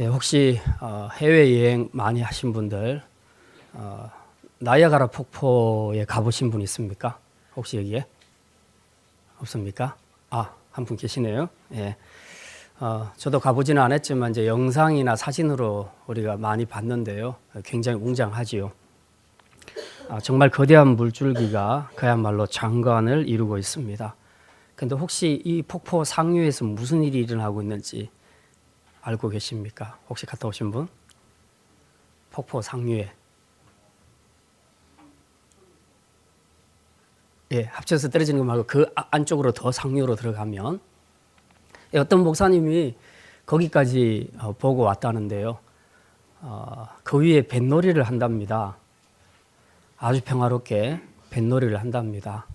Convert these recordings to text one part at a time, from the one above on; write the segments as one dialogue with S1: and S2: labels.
S1: 혹시 해외여행 많이 하신 분들 나이아가라 폭포에 가보신 분 있습니까? 혹시 여기에? 없습니까? 한 분 계시네요. 예. 저도 가보지는 않았지만 이제 영상이나 사진으로 우리가 많이 봤는데요. 굉장히 웅장하지요. 정말 거대한 물줄기가 그야말로 장관을 이루고 있습니다. 근데 혹시 이 폭포 상류에서 무슨 일이 일어나고 있는지 알고 계십니까? 혹시 갔다 오신 분? 폭포 상류에. 예, 합쳐서 떨어지는 거 말고 그 안쪽으로 더 상류로 들어가면 어떤 목사님이 거기까지 보고 왔다는데요. 그 위에 뱃놀이를 한답니다. 아주 평화롭게 뱃놀이를 한답니다.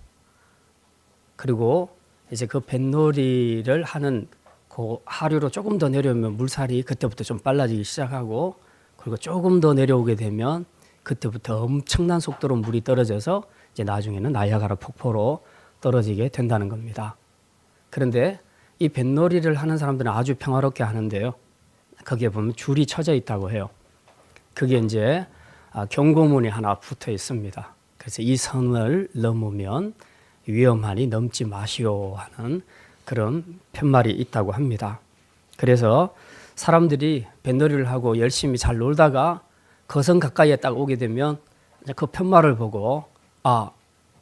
S1: 그리고 이제 그 뱃놀이를 하는 그 하류로 조금 더 내려오면 물살이 그때부터 좀 빨라지기 시작하고, 그리고 조금 더 내려오게 되면 그때부터 엄청난 속도로 물이 떨어져서 이제 나중에는 나이아가라 폭포로 떨어지게 된다는 겁니다. 그런데 이 뱃놀이를 하는 사람들은 아주 평화롭게 하는데요. 거기에 보면 줄이 쳐져 있다고 해요. 그게 이제 경고문이 하나 붙어 있습니다. 그래서 이 선을 넘으면 위험하니 넘지 마시오 하는 그런 푯말이 있다고 합니다. 그래서 사람들이 뱃놀이를 하고 열심히 잘 놀다가 거선 가까이에 딱 오게 되면 그 푯말을 보고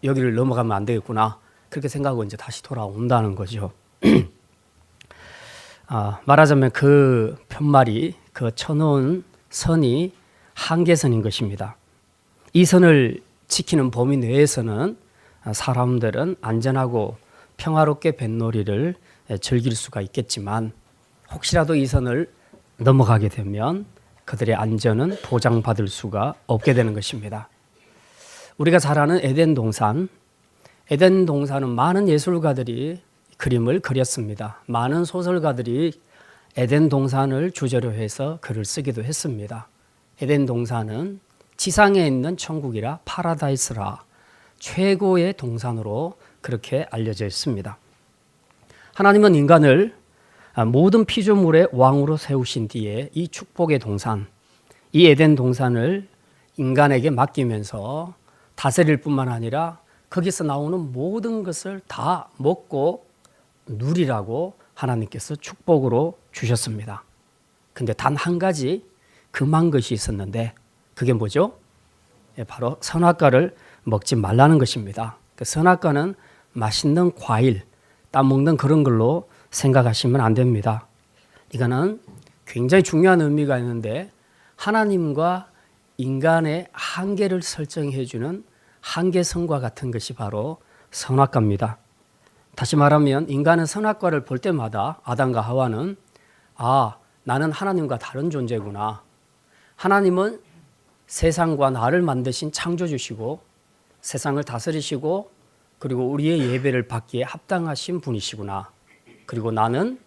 S1: 여기를 넘어가면 안 되겠구나, 그렇게 생각하고 이제 다시 돌아온다는 거죠. 말하자면 그 푯말이, 그 쳐놓은 선이 한계선인 것입니다. 이 선을 지키는 범위 내에서는 사람들은 안전하고 평화롭게 뱃놀이를 즐길 수가 있겠지만, 혹시라도 이 선을 넘어가게 되면 그들의 안전은 보장받을 수가 없게 되는 것입니다. 우리가 잘 아는 에덴 동산은 많은 예술가들이 그림을 그렸습니다. 많은 소설가들이 에덴 동산을 주제로 해서 글을 쓰기도 했습니다. 에덴 동산은 지상에 있는 천국이라, 파라다이스라, 최고의 동산으로 그렇게 알려져 있습니다. 하나님은 인간을 모든 피조물의 왕으로 세우신 뒤에 이 축복의 동산, 이 에덴 동산을 인간에게 맡기면서 다스릴 뿐만 아니라 거기서 나오는 모든 것을 다 먹고 누리라고 하나님께서 축복으로 주셨습니다. 근데 단 한 가지 금한 것이 있었는데, 그게 뭐죠? 바로 선악과를 먹지 말라는 것입니다. 그 선악과는 맛있는 과일, 따먹는 그런 걸로 생각하시면 안 됩니다. 이거는 굉장히 중요한 의미가 있는데, 하나님과 인간의 한계를 설정해 주는 한계선과 같은 것이 바로 선악과입니다. 다시 말하면 인간은 선악과를 볼 때마다, 아담과 하와는 나는 하나님과 다른 존재구나, 하나님은 세상과 나를 만드신 창조주시고 세상을 다스리시고 그리고 우리의 예배를 받기에 합당하신 분이시구나, 그리고 나는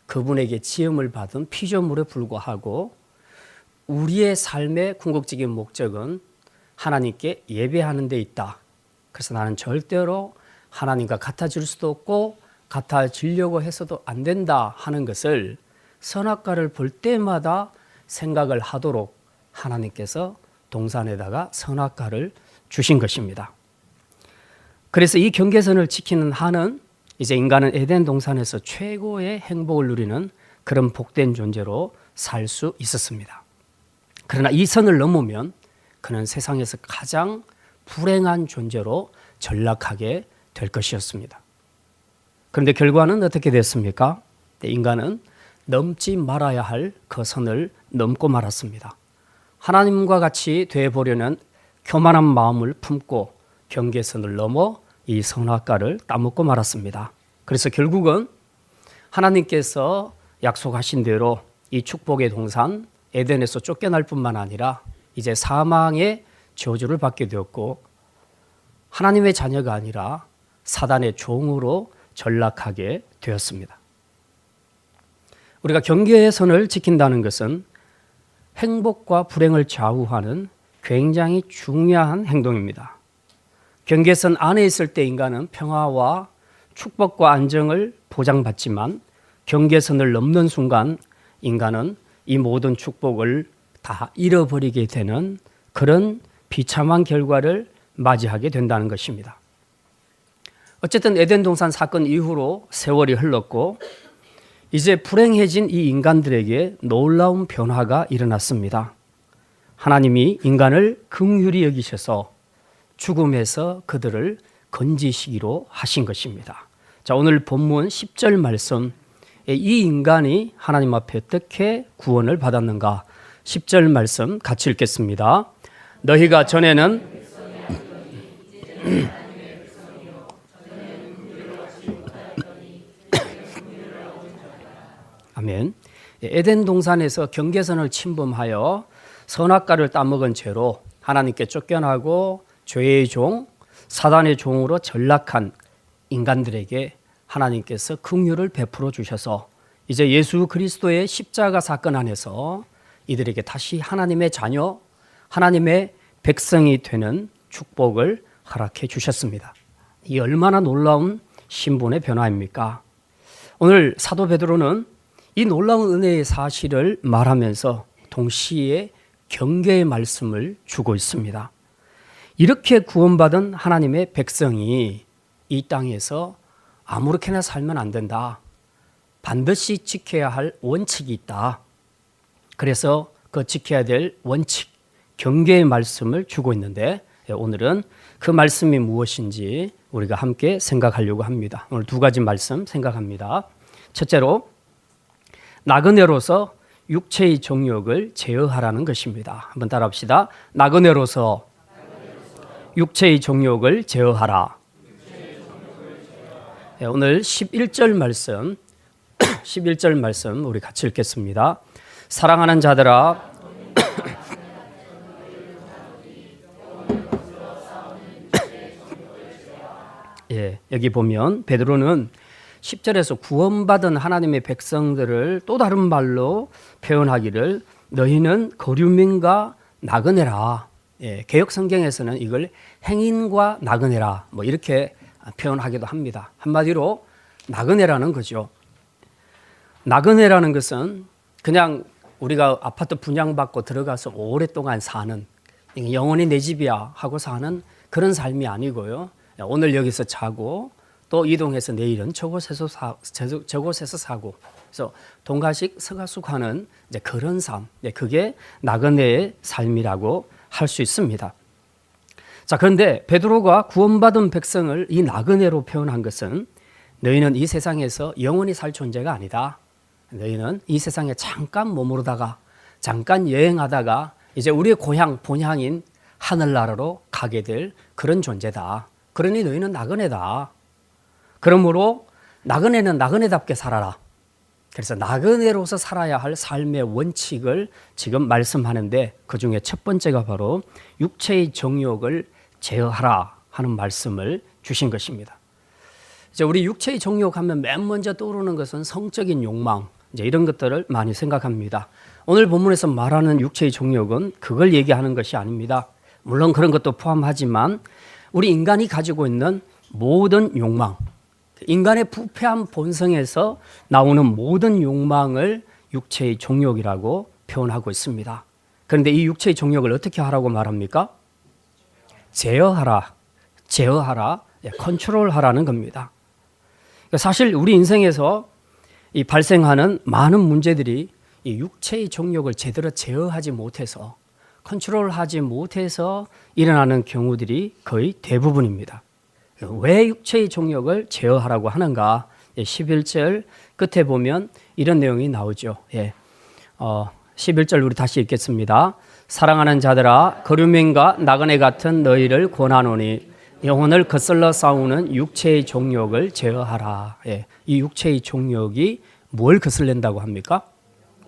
S1: 그분에게 지음을 받은 피조물에 불과하고 우리의 삶의 궁극적인 목적은 하나님께 예배하는 데 있다. 그래서 나는 절대로 하나님과 같아질 수도 없고 같아지려고 해서도 안 된다 하는 것을 선악과를 볼 때마다 생각을 하도록 하나님께서 동산에다가 선악과를 주신 것입니다. 그래서 이 경계선을 지키는 한은 이제 인간은 에덴 동산에서 최고의 행복을 누리는 그런 복된 존재로 살 수 있었습니다. 그러나 이 선을 넘으면 그는 세상에서 가장 불행한 존재로 전락하게 될 것이었습니다. 그런데 결과는 어떻게 됐습니까? 인간은 넘지 말아야 할 그 선을 넘고 말았습니다. 하나님과 같이 되어보려는 교만한 마음을 품고 경계선을 넘어 이 선악과를 따먹고 말았습니다. 그래서 결국은 하나님께서 약속하신 대로 이 축복의 동산 에덴에서 쫓겨날 뿐만 아니라 이제 사망의 저주를 받게 되었고, 하나님의 자녀가 아니라 사단의 종으로 전락하게 되었습니다. 우리가 경계의 선을 지킨다는 것은 행복과 불행을 좌우하는 굉장히 중요한 행동입니다. 경계선 안에 있을 때 인간은 평화와 축복과 안정을 보장받지만 경계선을 넘는 순간 인간은 이 모든 축복을 다 잃어버리게 되는 그런 비참한 결과를 맞이하게 된다는 것입니다. 어쨌든 에덴 동산 사건 이후로 세월이 흘렀고 이제 불행해진 이 인간들에게 놀라운 변화가 일어났습니다. 하나님이 인간을 긍휼히 여기셔서 죽음에서 그들을 건지시기로 하신 것입니다. 자, 오늘 본문 10절 말씀, 이 인간이 하나님 앞에 어떻게 구원을 받았는가? 10절 말씀 같이 읽겠습니다. 너희가 전에는 아멘. 에덴 동산에서 경계선을 침범하여 선악과를 따먹은 죄로 하나님께 쫓겨나고 죄의 종, 사단의 종으로 전락한 인간들에게 하나님께서 긍휼을 베풀어 주셔서 이제 예수 그리스도의 십자가 사건 안에서 이들에게 다시 하나님의 자녀, 하나님의 백성이 되는 축복을 허락해 주셨습니다. 이 얼마나 놀라운 신분의 변화입니까? 오늘 사도 베드로는 이 놀라운 은혜의 사실을 말하면서 동시에 경계의 말씀을 주고 있습니다. 이렇게 구원받은 하나님의 백성이 이 땅에서 아무렇게나 살면 안 된다. 반드시 지켜야 할 원칙이 있다. 그래서 그 지켜야 될 원칙, 경계의 말씀을 주고 있는데 오늘은 그 말씀이 무엇인지 우리가 함께 생각하려고 합니다. 오늘 두 가지 말씀 생각합니다. 첫째로 나그네로서 육체의 정욕을 제어하라는 것입니다. 한번 따라합시다. 나그네로서 육체의 정욕을 제어하라. 오늘 11절 말씀 11절 말씀 우리 같이 읽겠습니다. 사랑하는 자들아 예, 여기 보면 베드로는 10절에서 구원받은 하나님의 백성들을 또 다른 말로 표현하기를 너희는 거류민과 나그네라. 예, 개역 성경에서는 이걸 행인과 나그네라 뭐 이렇게 표현하기도 합니다. 한마디로 나그네라는 거죠. 나그네라는 것은 그냥 우리가 아파트 분양받고 들어가서 오랫동안 사는 영원히 내 집이야 하고 사는 그런 삶이 아니고요. 오늘 여기서 자고 또 이동해서 내일은 저곳에서 사고 그래서 동가식 서가숙하는 이제 그런 삶, 그게 나그네의 삶이라고 할 수 있습니다. 자, 그런데 베드로가 구원받은 백성을 이 나그네로 표현한 것은 너희는 이 세상에서 영원히 살 존재가 아니다. 너희는 이 세상에 잠깐 머무르다가 잠깐 여행하다가 이제 우리의 고향 본향인 하늘나라로 가게 될 그런 존재다. 그러니 너희는 나그네다. 그러므로 나그네는 나그네답게 살아라. 그래서 나그네로서 살아야 할 삶의 원칙을 지금 말씀하는데 그중에 첫 번째가 바로 육체의 정욕을 제어하라 하는 말씀을 주신 것입니다. 이제 우리 육체의 정욕하면 맨 먼저 떠오르는 것은 성적인 욕망, 이제 이런 것들을 많이 생각합니다. 오늘 본문에서 말하는 육체의 정욕은 그걸 얘기하는 것이 아닙니다. 물론 그런 것도 포함하지만 우리 인간이 가지고 있는 모든 욕망, 인간의 부패한 본성에서 나오는 모든 욕망을 육체의 정욕이라고 표현하고 있습니다. 그런데 이 육체의 정욕을 어떻게 하라고 말합니까? 제어하라, 컨트롤하라는 겁니다. 사실 우리 인생에서 이 발생하는 많은 문제들이 이 육체의 정욕을 제대로 제어하지 못해서 컨트롤하지 못해서 일어나는 경우들이 거의 대부분입니다. 왜 육체의 정욕을 제어하라고 하는가? 11절 끝에 보면 이런 내용이 나오죠. 11절 우리 다시 읽겠습니다. 사랑하는 자들아 거류민과 나그네 같은 너희를 권하노니 영혼을 거슬러 싸우는 육체의 정욕을 제어하라. 이 육체의 정욕이 뭘 거슬린다고 합니까?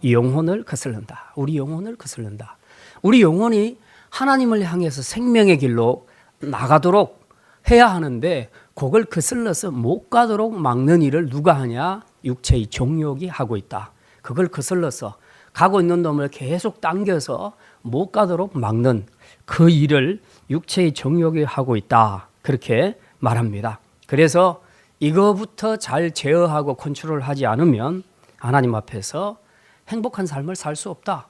S1: 이 영혼을 거슬른다. 우리 영혼을 거슬른다. 우리 영혼이 하나님을 향해서 생명의 길로 나가도록 해야 하는데 그걸 거슬러서 못 가도록 막는 일을 누가 하냐? 육체의 정욕이 하고 있다. 그걸 거슬러서 가고 있는 놈을 계속 당겨서 못 가도록 막는 그 일을 육체의 정욕이 하고 있다. 그렇게 말합니다. 그래서 이거부터 잘 제어하고 컨트롤하지 않으면 하나님 앞에서 행복한 삶을 살 수 없다.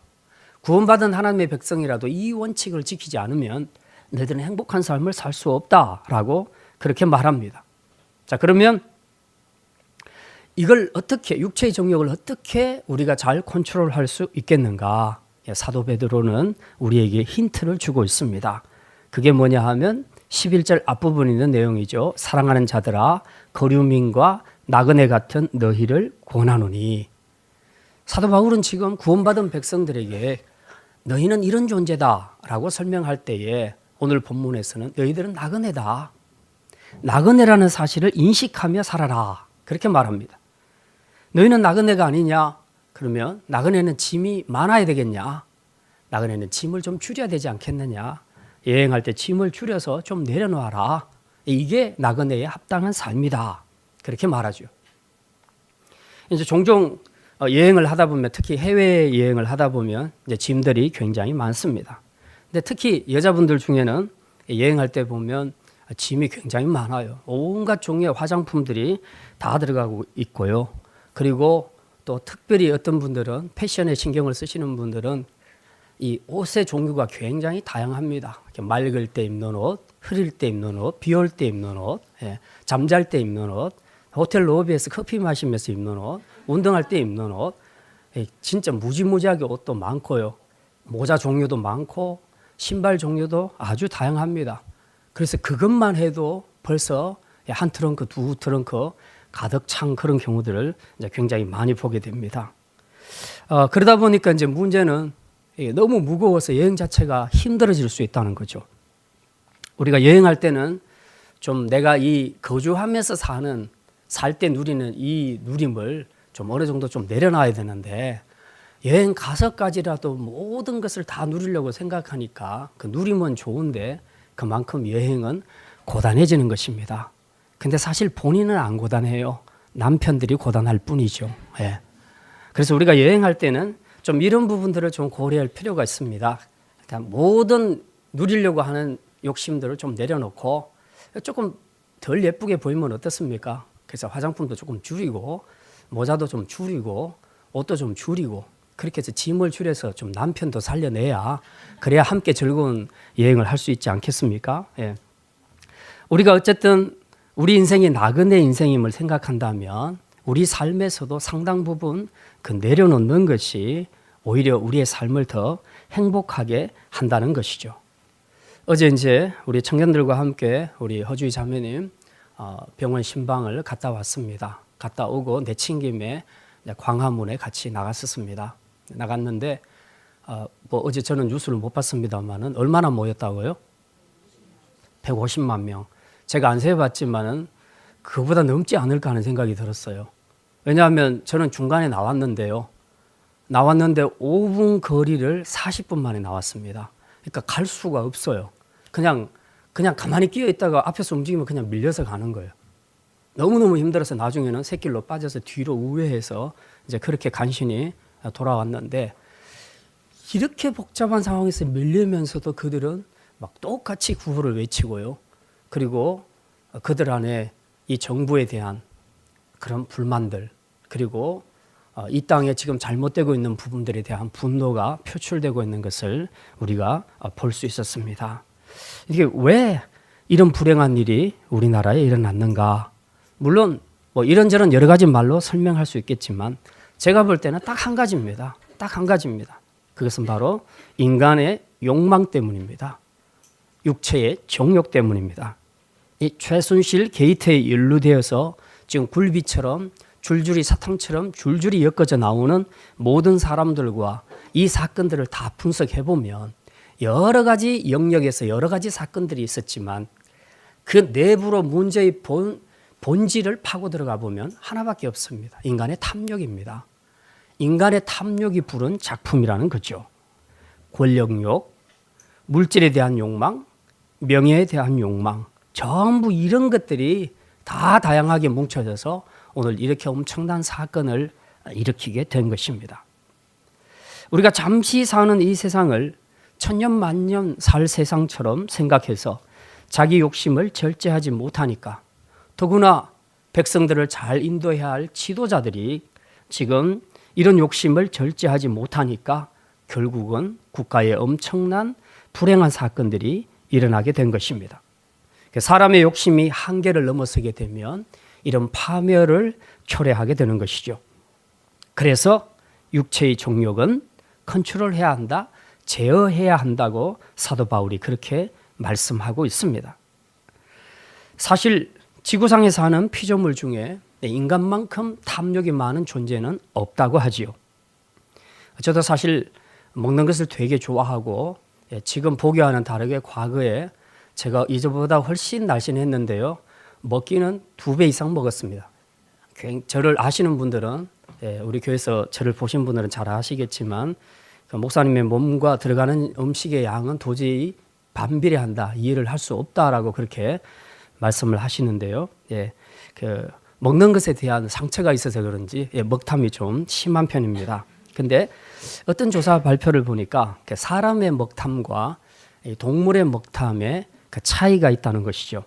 S1: 구원받은 하나님의 백성이라도 이 원칙을 지키지 않으면 너희들은 행복한 삶을 살 수 없다라고 그렇게 말합니다. 자, 그러면 이걸 어떻게, 육체의 정욕을 어떻게 우리가 잘 컨트롤할 수 있겠는가? 사도 베드로는 우리에게 힌트를 주고 있습니다. 그게 뭐냐 하면 11절 앞부분에 있는 내용이죠. 사랑하는 자들아 거류민과 나그네 같은 너희를 권하노니. 사도 바울은 지금 구원받은 백성들에게 너희는 이런 존재다라고 설명할 때에 오늘 본문에서는 너희들은 나그네다. 나그네라는 사실을 인식하며 살아라. 그렇게 말합니다. 너희는 나그네가 아니냐? 그러면 나그네는 짐이 많아야 되겠냐? 나그네는 짐을 좀 줄여야 되지 않겠느냐? 여행할 때 짐을 줄여서 좀 내려놓아라. 이게 나그네의 합당한 삶이다. 그렇게 말하죠. 이제 종종 여행을 하다 보면, 특히 해외 여행을 하다 보면 이제 짐들이 굉장히 많습니다. 근데 특히 여자분들 중에는 여행할 때 보면 짐이 굉장히 많아요. 온갖 종류의 화장품들이 다 들어가고 있고요. 그리고 또 특별히 어떤 분들은 패션에 신경을 쓰시는 분들은 이 옷의 종류가 굉장히 다양합니다. 맑을 때 입는 옷, 흐릴 때 입는 옷, 비 올 때 입는 옷, 잠잘 때 입는 옷, 호텔 로비에서 커피 마시면서 입는 옷, 운동할 때 입는 옷, 진짜 무지무지하게 옷도 많고요. 모자 종류도 많고 신발 종류도 아주 다양합니다. 그래서 그것만 해도 벌써 한 트렁크, 두 트렁크 가득 찬 그런 경우들을 이제 굉장히 많이 보게 됩니다. 그러다 보니까 이제 문제는 너무 무거워서 여행 자체가 힘들어질 수 있다는 거죠. 우리가 여행할 때는 좀 내가 이 거주하면서 살 때 누리는 이 누림을 좀 어느 정도 좀 내려놔야 되는데 여행 가서까지라도 모든 것을 다 누리려고 생각하니까 그 누림은 좋은데 그만큼 여행은 고단해지는 것입니다. 근데 사실 본인은 안 고단해요. 남편들이 고단할 뿐이죠. 예. 그래서 우리가 여행할 때는 좀 이런 부분들을 좀 고려할 필요가 있습니다. 일단 모든 누리려고 하는 욕심들을 좀 내려놓고 조금 덜 예쁘게 보이면 어떻습니까? 그래서 화장품도 조금 줄이고 모자도 좀 줄이고 옷도 좀 줄이고 그렇게 해서 짐을 줄여서 좀 남편도 살려내야 그래야 함께 즐거운 여행을 할 수 있지 않겠습니까? 예. 우리가 어쨌든 우리 인생이 나그네 인생임을 생각한다면 우리 삶에서도 상당 부분 그 내려놓는 것이 오히려 우리의 삶을 더 행복하게 한다는 것이죠. 어제 이제 우리 청년들과 함께 우리 허주희 자매님 병원 신방을 갔다 왔습니다. 갔다 오고 내친김에 광화문에 같이 나갔었습니다. 나갔는데 뭐 어제 저는 뉴스를 못 봤습니다만은 얼마나 모였다고요? 150만 명. 제가 안 세봤지만은 그보다 넘지 않을까 하는 생각이 들었어요. 왜냐하면 저는 중간에 나왔는데 5분 거리를 40분 만에 나왔습니다. 그러니까 갈 수가 없어요. 그냥 가만히 끼어 있다가 앞에서 움직이면 그냥 밀려서 가는 거예요. 너무너무 힘들어서 나중에는 샛길로 빠져서 뒤로 우회해서 이제 그렇게 간신히 돌아왔는데 이렇게 복잡한 상황에서 밀리면서도 그들은 막 똑같이 구호를 외치고요. 그리고 그들 안에 이 정부에 대한 그런 불만들 그리고 이 땅에 지금 잘못되고 있는 부분들에 대한 분노가 표출되고 있는 것을 우리가 볼 수 있었습니다. 이게 왜 이런 불행한 일이 우리나라에 일어났는가? 물론 뭐 이런저런 여러 가지 말로 설명할 수 있겠지만 제가 볼 때는 딱 한 가지입니다. 딱 한 가지입니다. 그것은 바로 인간의 욕망 때문입니다. 육체의 정욕 때문입니다. 이 최순실 게이트에 연루되어서 지금 굴비처럼 줄줄이 사탕처럼 줄줄이 엮어져 나오는 모든 사람들과 이 사건들을 다 분석해 보면 여러 가지 영역에서 여러 가지 사건들이 있었지만 그 내부로 문제의 본질을 파고 들어가 보면 하나밖에 없습니다. 인간의 탐욕입니다. 인간의 탐욕이 부른 작품이라는 거죠. 권력욕, 물질에 대한 욕망, 명예에 대한 욕망, 전부 이런 것들이 다 다양하게 뭉쳐져서 오늘 이렇게 엄청난 사건을 일으키게 된 것입니다. 우리가 잠시 사는 이 세상을 천년 만년 살 세상처럼 생각해서 자기 욕심을 절제하지 못하니까 더구나 백성들을 잘 인도해야 할 지도자들이 지금 이런 욕심을 절제하지 못하니까 결국은 국가에 엄청난 불행한 사건들이 일어나게 된 것입니다. 사람의 욕심이 한계를 넘어서게 되면 이런 파멸을 초래하게 되는 것이죠. 그래서 육체의 정욕은 컨트롤해야 한다, 제어해야 한다고 사도 바울이 그렇게 말씀하고 있습니다. 사실 지구상에 사는 피조물 중에 인간만큼 탐욕이 많은 존재는 없다고 하지요. 저도 사실 먹는 것을 되게 좋아하고 지금 보기와는 다르게 과거에 제가 이전보다 훨씬 날씬했는데요. 먹기는 2배 이상 먹었습니다. 저를 아시는 분들은 우리 교회에서 저를 보신 분들은 잘 아시겠지만 목사님의 몸과 들어가는 음식의 양은 도저히 반비례한다, 이해를 할 수 없다라고 그렇게 말씀을 하시는데요. 먹는 것에 대한 상처가 있어서 그런지 먹탐이 좀 심한 편입니다. 근데 어떤 조사 발표를 보니까 사람의 먹탐과 동물의 먹탐에 그 차이가 있다는 것이죠.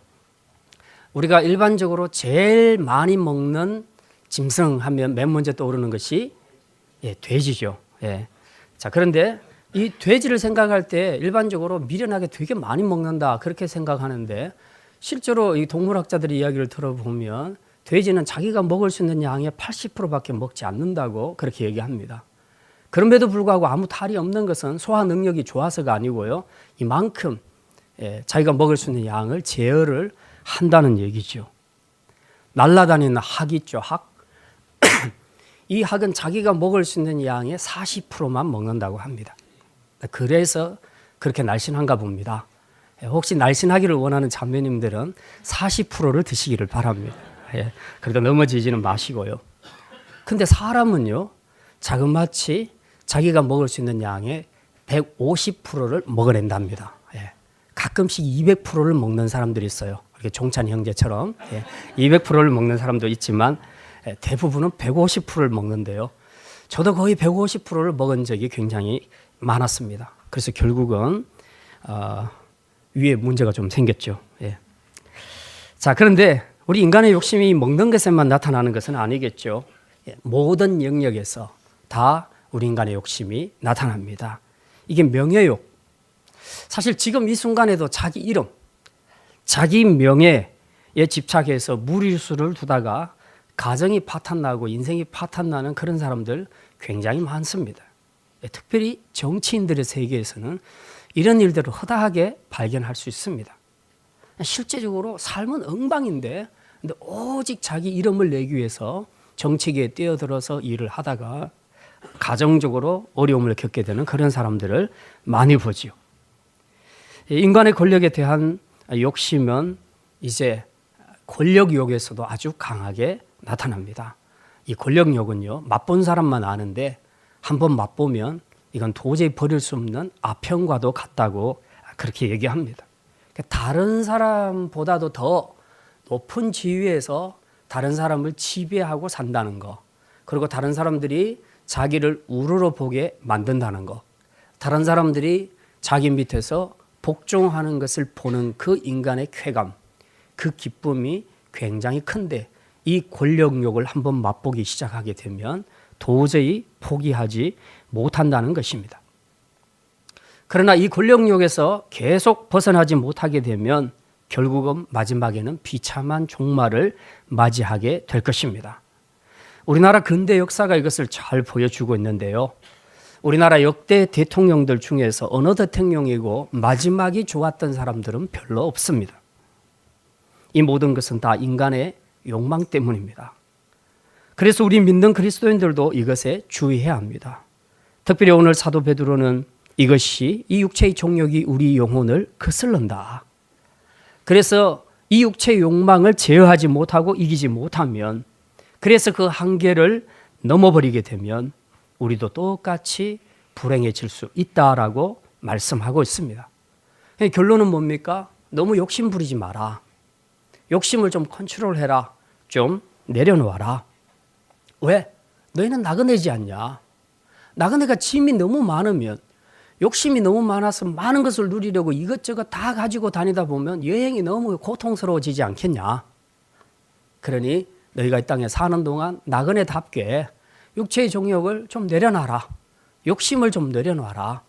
S1: 우리가 일반적으로 제일 많이 먹는 짐승하면 맨 먼저 떠오르는 것이 돼지죠. 자, 그런데 이 돼지를 생각할 때 일반적으로 미련하게 되게 많이 먹는다 그렇게 생각하는데 실제로 이 동물학자들의 이야기를 들어보면 돼지는 자기가 먹을 수 있는 양의 80%밖에 먹지 않는다고 그렇게 얘기합니다. 그럼에도 불구하고 아무 탈이 없는 것은 소화 능력이 좋아서가 아니고요. 이만큼 자기가 먹을 수 있는 양을 제어를 한다는 얘기죠. 날아다니는 학이 있죠. 학. 이 학은 자기가 먹을 수 있는 양의 40%만 먹는다고 합니다. 그래서 그렇게 날씬한가 봅니다. 혹시 날씬하기를 원하는 자매님들은 40%를 드시기를 바랍니다. 그래도 넘어지지는 마시고요. 근데 사람은요, 자그마치 자기가 먹을 수 있는 양의 150%를 먹어낸답니다. 가끔씩 200%를 먹는 사람들이 있어요. 이렇게 종찬 형제처럼 200%를 먹는 사람도 있지만 대부분은 150%를 먹는데요. 저도 거의 150%를 먹은 적이 굉장히 많았습니다. 그래서 결국은 위에 문제가 좀 생겼죠. 자, 그런데 우리 인간의 욕심이 먹는 것에만 나타나는 것은 아니겠죠. 모든 영역에서 다 우리 인간의 욕심이 나타납니다. 이게 명예욕. 사실 지금 이 순간에도 자기 이름, 자기 명예에 집착해서 무리수를 두다가 가정이 파탄나고 인생이 파탄나는 그런 사람들 굉장히 많습니다. 특별히 정치인들의 세계에서는 이런 일들을 허다하게 발견할 수 있습니다. 실제적으로 삶은 엉망인데 근데 오직 자기 이름을 내기 위해서 정치계에 뛰어들어서 일을 하다가 가정적으로 어려움을 겪게 되는 그런 사람들을 많이 보지요. 인간의 권력에 대한 욕심은 이제 권력욕에서도 아주 강하게 나타납니다. 이 권력욕은요, 맛본 사람만 아는데 한번 맛보면 이건 도저히 버릴 수 없는 아편과도 같다고 그렇게 얘기합니다. 다른 사람보다도 더 높은 지위에서 다른 사람을 지배하고 산다는 거, 그리고 다른 사람들이 자기를 우러러 보게 만든다는 거, 다른 사람들이 자기 밑에서 복종하는 것을 보는 그 인간의 쾌감, 그 기쁨이 굉장히 큰데 이 권력욕을 한번 맛보기 시작하게 되면 도저히 포기하지 못한다는 것입니다. 그러나 이 권력욕에서 계속 벗어나지 못하게 되면 결국은 마지막에는 비참한 종말을 맞이하게 될 것입니다. 우리나라 근대 역사가 이것을 잘 보여주고 있는데요. 우리나라 역대 대통령들 중에서 어느 대통령이고 마지막이 좋았던 사람들은 별로 없습니다. 이 모든 것은 다 인간의 욕망 때문입니다. 그래서 우리 믿는 그리스도인들도 이것에 주의해야 합니다. 특별히 오늘 사도 베드로는 이것이 이 육체의 정욕이 우리 영혼을 거슬른다. 그래서 이 육체의 욕망을 제어하지 못하고 이기지 못하면, 그래서 그 한계를 넘어버리게 되면 우리도 똑같이 불행해질 수 있다라고 말씀하고 있습니다. 결론은 뭡니까? 너무 욕심 부리지 마라. 욕심을 좀 컨트롤해라. 좀 내려놓아라. 왜? 너희는 나그네지 않냐? 나그네가 짐이 너무 많으면, 욕심이 너무 많아서 많은 것을 누리려고 이것저것 다 가지고 다니다 보면 여행이 너무 고통스러워지지 않겠냐? 그러니 너희가 이 땅에 사는 동안 나그네답게 육체의 정욕을 좀 내려놔라. 욕심을 좀 내려놔라.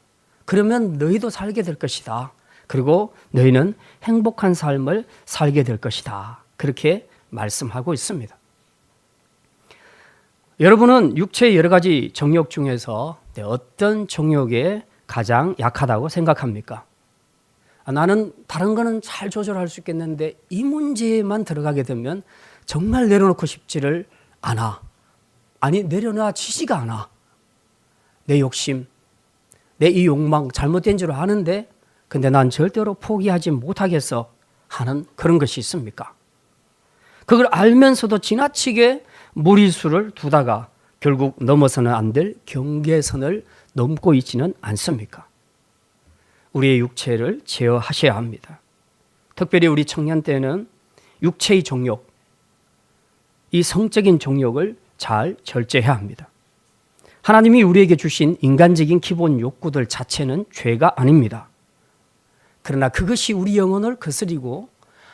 S1: 그러면 너희도 살게 될 것이다. 그리고 너희는 행복한 삶을 살게 될 것이다. 그렇게 말씀하고 있습니다. 여러분은 육체의 여러 가지 정욕 중에서 어떤 정욕에 가장 약하다고 생각합니까? 나는 다른 거는 잘 조절할 수 있겠는데 이 문제에만 들어가게 되면 정말 내려놓고 싶지를 않아. 아니, 내려놔지지가 않아. 내 욕심, 내 이 욕망 잘못된 줄 아는데 근데 난 절대로 포기하지 못하겠어 하는 그런 것이 있습니까? 그걸 알면서도 지나치게 무리수를 두다가 결국 넘어서는 안 될 경계선을 넘고 있지는 않습니까? 우리의 육체를 제어하셔야 합니다. 특별히 우리 청년 때는 육체의 정욕, 이 성적인 정욕을 잘 절제해야 합니다. 하나님이 우리에게 주신 인간적인 기본 욕구들 자체는 죄가 아닙니다. 그러나 그것이 우리 영혼을 거스리고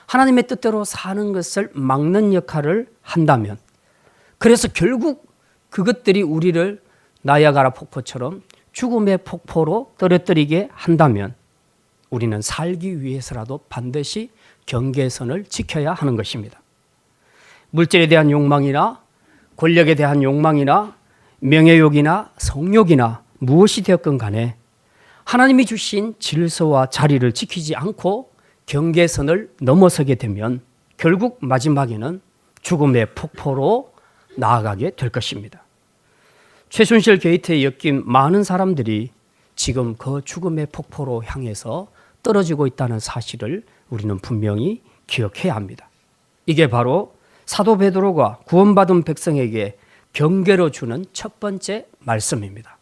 S1: 하나님의 뜻대로 사는 것을 막는 역할을 한다면, 그래서 결국 그것들이 우리를 나야가라 폭포처럼 죽음의 폭포로 떨어뜨리게 한다면 우리는 살기 위해서라도 반드시 경계선을 지켜야 하는 것입니다. 물질에 대한 욕망이나 권력에 대한 욕망이나 명예욕이나 성욕이나 무엇이 되었건 간에 하나님이 주신 질서와 자리를 지키지 않고 경계선을 넘어서게 되면 결국 마지막에는 죽음의 폭포로 나아가게 될 것입니다. 최순실 게이트에 엮인 많은 사람들이 지금 그 죽음의 폭포로 향해서 떨어지고 있다는 사실을 우리는 분명히 기억해야 합니다. 이게 바로 사도 베드로가 구원받은 백성에게 경계로 주는 첫 번째 말씀입니다.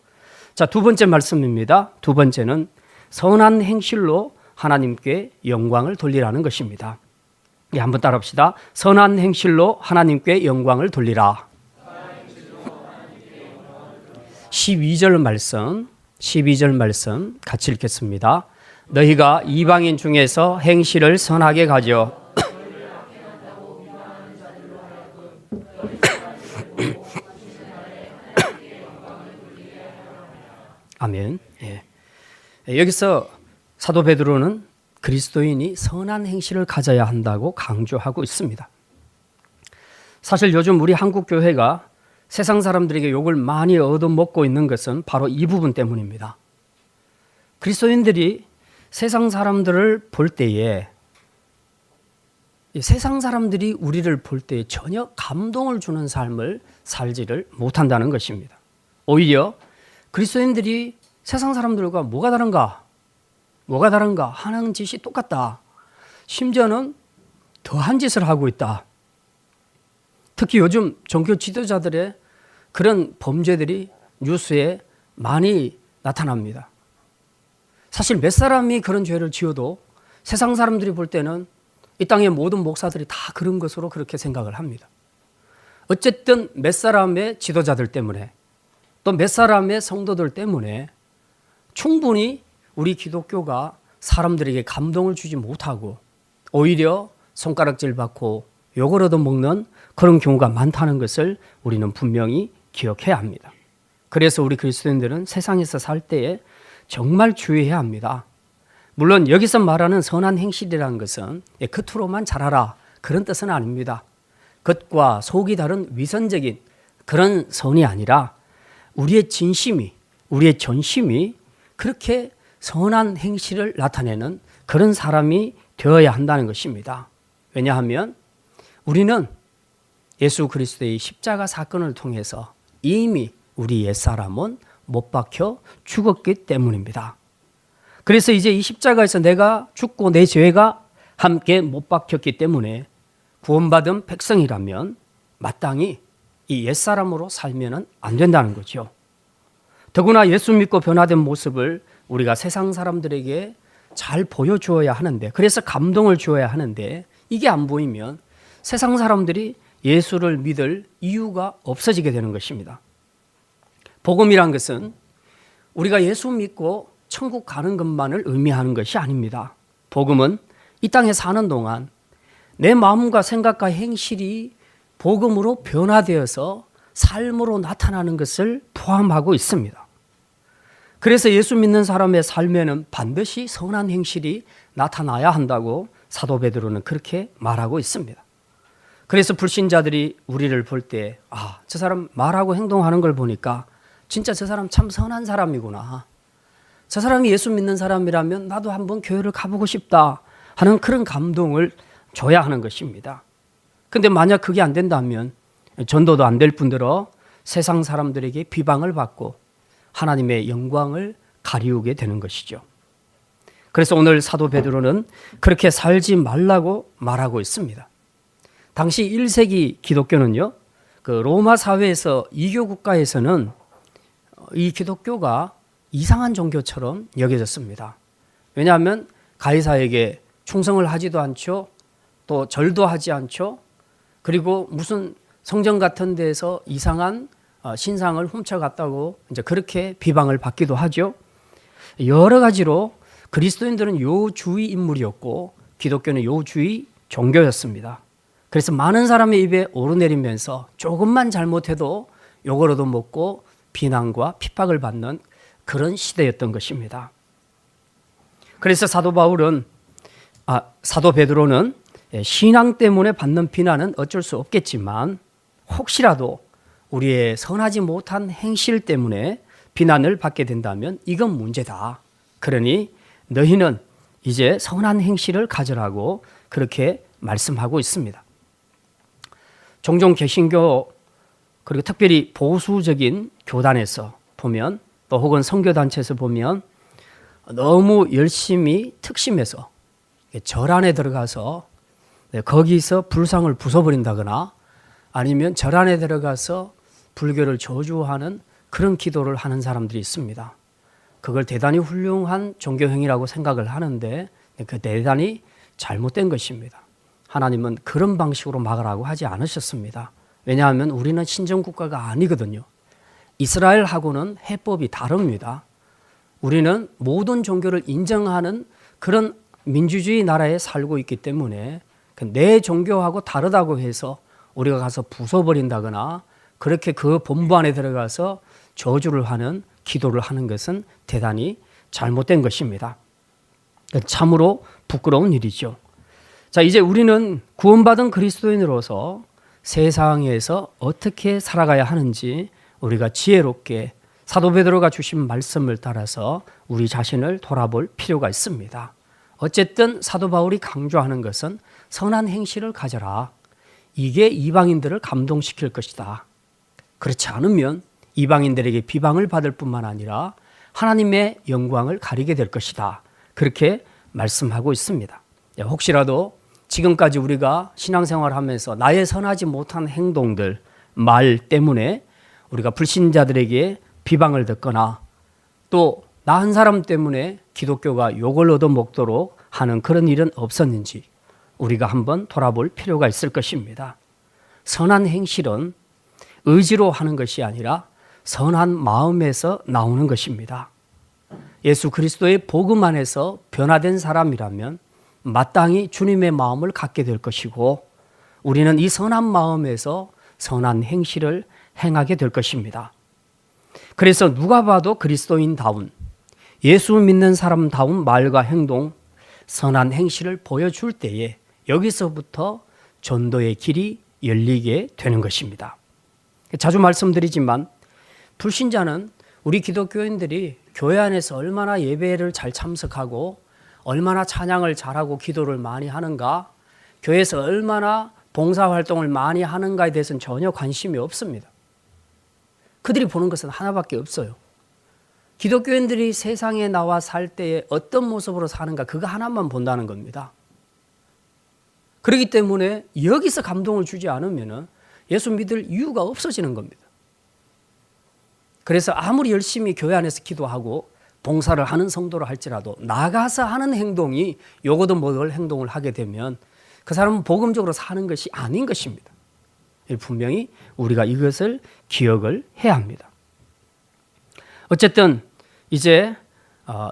S1: 자, 두 번째 말씀입니다. 두 번째는 선한 행실로 하나님께 영광을 돌리라는 것입니다. 예, 한번 따라합시다. 선한 행실로 하나님께 영광을 돌리라. 12절 말씀 같이 읽겠습니다. 너희가 이방인 중에서 행실을 선하게 가져 아멘. 예. 여기서 사도 베드로는 그리스도인이 선한 행실을 가져야 한다고 강조하고 있습니다. 사실 요즘 우리 한국 교회가 세상 사람들에게 욕을 많이 얻어먹고 있는 것은 바로 이 부분 때문입니다. 그리스도인들이 세상 사람들을 볼 때에 세상 사람들이 우리를 볼 때 전혀 감동을 주는 삶을 살지를 못한다는 것입니다. 오히려 그리스도인들이 세상 사람들과 뭐가 다른가 하는 짓이 똑같다. 심지어는 더한 짓을 하고 있다. 특히 요즘 종교 지도자들의 그런 범죄들이 뉴스에 많이 나타납니다. 사실 몇 사람이 그런 죄를 지어도 세상 사람들이 볼 때는 이 땅의 모든 목사들이 다 그런 것으로 그렇게 생각을 합니다. 어쨌든 몇 사람의 지도자들 때문에 또 몇 사람의 성도들 때문에 충분히 우리 기독교가 사람들에게 감동을 주지 못하고 오히려 손가락질 받고 욕을 얻어먹는 그런 경우가 많다는 것을 우리는 분명히 기억해야 합니다. 그래서 우리 그리스도인들은 세상에서 살 때에 정말 주의해야 합니다. 물론 여기서 말하는 선한 행실이라는 것은 겉으로만 잘하라 그런 뜻은 아닙니다. 겉과 속이 다른 위선적인 그런 선이 아니라 우리의 진심이, 우리의 전심이 그렇게 선한 행실을 나타내는 그런 사람이 되어야 한다는 것입니다. 왜냐하면 우리는 예수 그리스도의 십자가 사건을 통해서 이미 우리 옛사람은 못 박혀 죽었기 때문입니다. 그래서 이제 이 십자가에서 내가 죽고 내 죄가 함께 못 박혔기 때문에 구원받은 백성이라면 마땅히 이 옛사람으로 살면 안 된다는 거죠. 더구나 예수 믿고 변화된 모습을 우리가 세상 사람들에게 잘 보여주어야 하는데, 그래서 감동을 주어야 하는데 이게 안 보이면 세상 사람들이 예수를 믿을 이유가 없어지게 되는 것입니다. 복음이란 것은 우리가 예수 믿고 천국 가는 것만을 의미하는 것이 아닙니다. 복음은 이 땅에 사는 동안 내 마음과 생각과 행실이 복음으로 변화되어서 삶으로 나타나는 것을 포함하고 있습니다. 그래서 예수 믿는 사람의 삶에는 반드시 선한 행실이 나타나야 한다고 사도 베드로는 그렇게 말하고 있습니다. 그래서 불신자들이 우리를 볼 때 저 사람 말하고 행동하는 걸 보니까 진짜 저 사람 참 선한 사람이구나. 저 사람이 예수 믿는 사람이라면 나도 한번 교회를 가보고 싶다 하는 그런 감동을 줘야 하는 것입니다. 근데 만약 그게 안 된다면 전도도 안 될 뿐더러 세상 사람들에게 비방을 받고 하나님의 영광을 가리우게 되는 것이죠. 그래서 오늘 사도 베드로는 그렇게 살지 말라고 말하고 있습니다. 당시 1세기 기독교는요, 그 로마 사회에서 이교 국가에서는 이 기독교가 이상한 종교처럼 여겨졌습니다. 왜냐하면 가이사에게 충성을 하지도 않죠. 또 절도 하지 않죠. 그리고 무슨 성전 같은 데서 이상한 신상을 훔쳐갔다고 이제 그렇게 비방을 받기도 하죠. 여러 가지로 그리스도인들은 요주의 인물이었고 기독교는 요주의 종교였습니다. 그래서 많은 사람의 입에 오르내리면서 조금만 잘못해도 욕을 얻어먹고 비난과 핍박을 받는 그런 시대였던 것입니다. 그래서 사도 베드로는 신앙 때문에 받는 비난은 어쩔 수 없겠지만 혹시라도 우리의 선하지 못한 행실 때문에 비난을 받게 된다면 이건 문제다. 그러니 너희는 이제 선한 행실을 가져라고 그렇게 말씀하고 있습니다. 종종 개신교 그리고 특별히 보수적인 교단에서 보면 또 혹은 선교단체에서 보면 너무 열심히 특심해서 절 안에 들어가서 거기서 불상을 부숴버린다거나 아니면 절 안에 들어가서 불교를 저주하는 그런 기도를 하는 사람들이 있습니다. 그걸 대단히 훌륭한 종교행위라고 생각을 하는데 그 대단히 잘못된 것입니다. 하나님은 그런 방식으로 막으라고 하지 않으셨습니다. 왜냐하면 우리는 신정국가가 아니거든요. 이스라엘하고는 해법이 다릅니다. 우리는 모든 종교를 인정하는 그런 민주주의 나라에 살고 있기 때문에 내 종교하고 다르다고 해서 우리가 가서 부숴버린다거나 그렇게 그 본부 안에 들어가서 저주를 하는 기도를 하는 것은 대단히 잘못된 것입니다. 참으로 부끄러운 일이죠. 자, 이제 우리는 구원받은 그리스도인으로서 세상에서 어떻게 살아가야 하는지 우리가 지혜롭게 사도 베드로가 주신 말씀을 따라서 우리 자신을 돌아볼 필요가 있습니다. 어쨌든 사도 바울이 강조하는 것은 선한 행실을 가져라. 이게 이방인들을 감동시킬 것이다. 그렇지 않으면 이방인들에게 비방을 받을 뿐만 아니라 하나님의 영광을 가리게 될 것이다. 그렇게 말씀하고 있습니다. 혹시라도 지금까지 우리가 신앙생활하면서 나의 선하지 못한 행동들, 말 때문에 우리가 불신자들에게 비방을 듣거나 또 나 한 사람 때문에 기독교가 욕을 얻어먹도록 하는 그런 일은 없었는지 우리가 한번 돌아볼 필요가 있을 것입니다. 선한 행실은 의지로 하는 것이 아니라 선한 마음에서 나오는 것입니다. 예수 그리스도의 복음 안에서 변화된 사람이라면 마땅히 주님의 마음을 갖게 될 것이고 우리는 이 선한 마음에서 선한 행실을 행하게 될 것입니다. 그래서 누가 봐도 그리스도인다운 예수 믿는 사람다운 말과 행동, 선한 행실을 보여줄 때에 여기서부터 전도의 길이 열리게 되는 것입니다. 자주 말씀드리지만 불신자는 우리 기독교인들이 교회 안에서 얼마나 예배를 잘 참석하고 얼마나 찬양을 잘하고 기도를 많이 하는가, 교회에서 얼마나 봉사활동을 많이 하는가에 대해서는 전혀 관심이 없습니다. 그들이 보는 것은 하나밖에 없어요. 기독교인들이 세상에 나와 살 때에 어떤 모습으로 사는가 그거 하나만 본다는 겁니다. 그렇기 때문에 여기서 감동을 주지 않으면 예수 믿을 이유가 없어지는 겁니다. 그래서 아무리 열심히 교회 안에서 기도하고 봉사를 하는 성도로 할지라도 나가서 하는 행동이 요거도 먹을 행동을 하게 되면 그 사람은 복음적으로 사는 것이 아닌 것입니다. 분명히 우리가 이것을 기억을 해야 합니다. 어쨌든 이제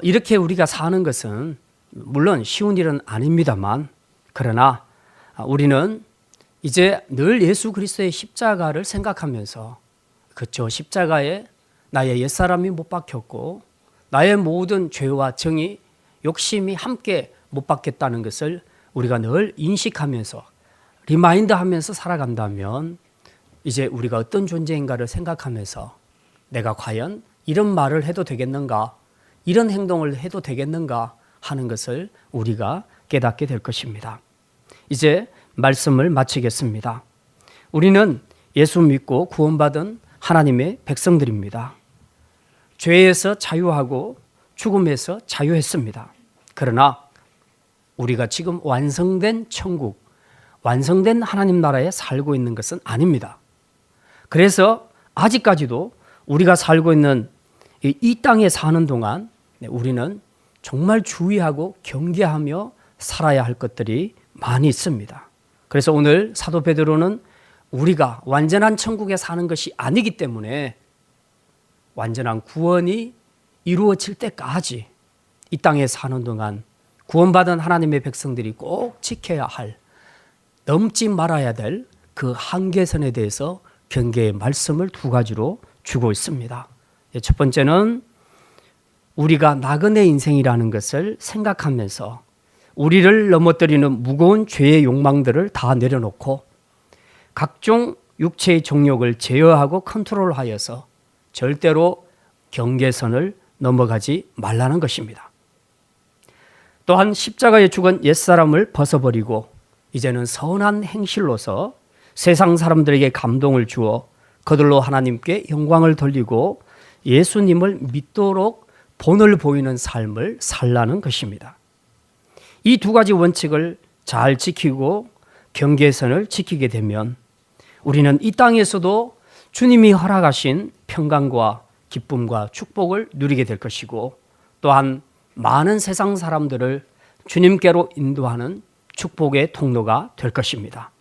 S1: 이렇게 우리가 사는 것은 물론 쉬운 일은 아닙니다만 그러나 우리는 이제 늘 예수 그리스도의 십자가를 생각하면서 그저 십자가에 나의 옛사람이 못 박혔고 나의 모든 죄와 정의, 욕심이 함께 못 박혔다는 것을 우리가 늘 인식하면서 리마인드하면서 살아간다면 이제 우리가 어떤 존재인가를 생각하면서 내가 과연 이런 말을 해도 되겠는가, 이런 행동을 해도 되겠는가 하는 것을 우리가 깨닫게 될 것입니다. 이제 말씀을 마치겠습니다. 우리는 예수 믿고 구원받은 하나님의 백성들입니다. 죄에서 자유하고 죽음에서 자유했습니다. 그러나 우리가 지금 완성된 천국, 완성된 하나님 나라에 살고 있는 것은 아닙니다. 그래서 아직까지도 우리가 살고 있는 이 땅에 사는 동안 우리는 정말 주의하고 경계하며 살아야 할 것들이 많이 있습니다. 그래서 오늘 사도 베드로는 우리가 완전한 천국에 사는 것이 아니기 때문에 완전한 구원이 이루어질 때까지 이 땅에 사는 동안 구원받은 하나님의 백성들이 꼭 지켜야 할, 넘지 말아야 될 그 한계선에 대해서 경계의 말씀을 두 가지로 주고 있습니다. 첫 번째는 우리가 나그네 인생이라는 것을 생각하면서 우리를 넘어뜨리는 무거운 죄의 욕망들을 다 내려놓고 각종 육체의 정욕을 제어하고 컨트롤하여서 절대로 경계선을 넘어가지 말라는 것입니다. 또한 십자가에 죽은 옛사람을 벗어버리고 이제는 선한 행실로서 세상 사람들에게 감동을 주어 그들로 하나님께 영광을 돌리고 예수님을 믿도록 본을 보이는 삶을 살라는 것입니다. 이 두 가지 원칙을 잘 지키고 경계선을 지키게 되면 우리는 이 땅에서도 주님이 허락하신 평강과 기쁨과 축복을 누리게 될 것이고 또한 많은 세상 사람들을 주님께로 인도하는 축복의 통로가 될 것입니다.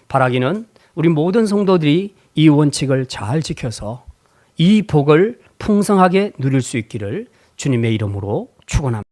S1: 바라기는 우리 모든 성도들이 이 원칙을 잘 지켜서 이 복을 풍성하게 누릴 수 있기를 주님의 이름으로 축원합니다.